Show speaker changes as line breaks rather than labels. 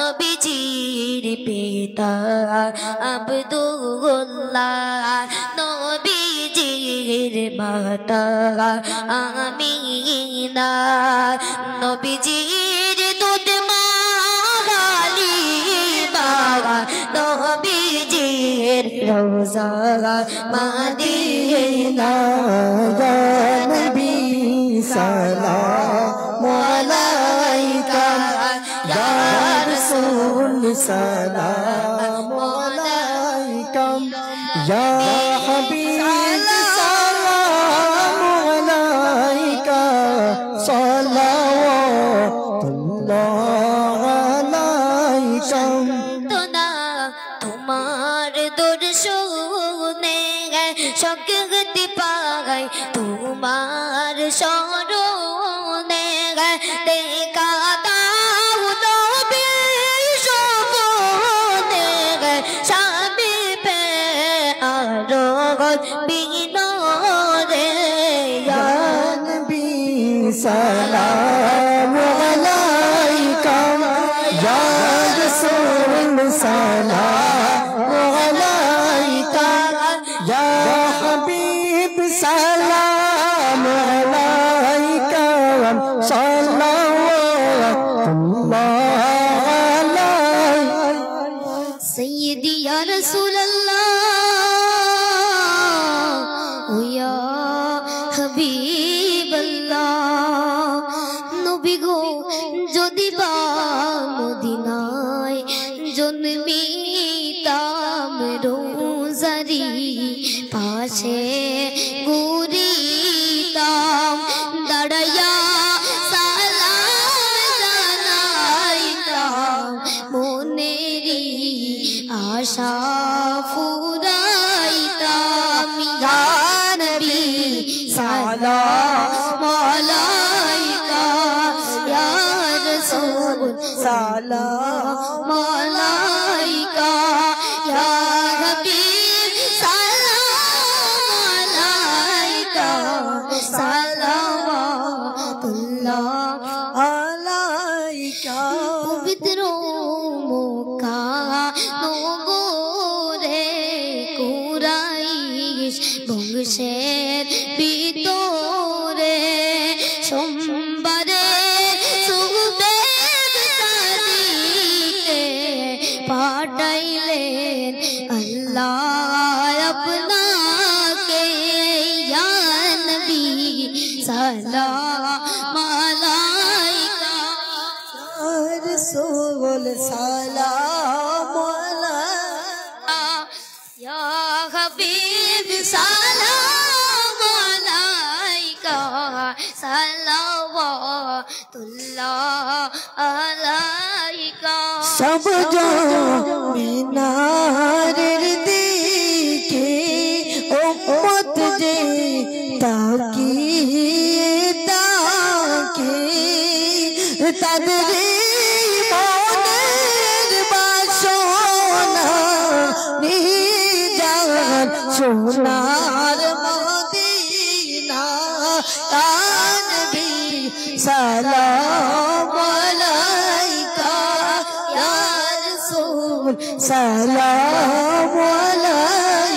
নবীজির পিতা আব্দুল্লাহ, নবীজির মাতা আমিনা, নবীজির দুধ মা হালিমা, নবীজির রওজা মদিনা।
ইয়া নবী সালাম আলাইকা, ইয়া রাসূল সালাম আলাইকা, ইয়া হাবিব সালাম আলাইকা, সালাওয়াতুল্লাহ আলাইকা।
তোমার দর্শনে শক্তি পাই, তোমার শরণে দেখা দাও নবীর স্বপনে, স্বামী পে আরো বিনোদে।
ইয়া নবী সালাম আলাইকা, ইয়া রাসূল সালাম আলাইকা, ইয়া হাবিব সালাম আলাইকা, সালাওয়াতুল্লাহ আলাইকা।
सैयदी या रसूल अल्लाह, ओ या हबीब अल्लाह, नबी गो যদি বা মদিনায় জন্মিতাম, রোজারি পাশে ঘুরিতাম, দাঁড়াইয়া সালাম জানাইতাম, মনেরি আশা ফুরাইতাম। ইয়া নবী সালাম আলাইকা, ইয়া রাসূল সালাম আলাইকা, ইয়া হাবিব সালাম আলাইকা, সালাওয়াতুল্লাহ
আলাইকা।
পবিত্র মক্কা নগরে কুরাইশ বংশের ভিতরে সোমবারে সুবেদ সাদিকে পাঠাইলেন আল্লাহ আপনাকে। ইয়া নবী সালাম আলাইকা,
রাসূল সালাম আলাইকা,
ইয়া হাবিব সালাম আলাইকা, সালাওয়াতুল্লাহ আলাইকা।
সব মিনারের দিকে উম্মত যে তাকিয়ে তাকে, তাদের মনের বাসনা নিজান সোনার মদিনা। ইয়া নবী সালাম আলাইকা, ইয়া রাসূল সালাম আলাইকা।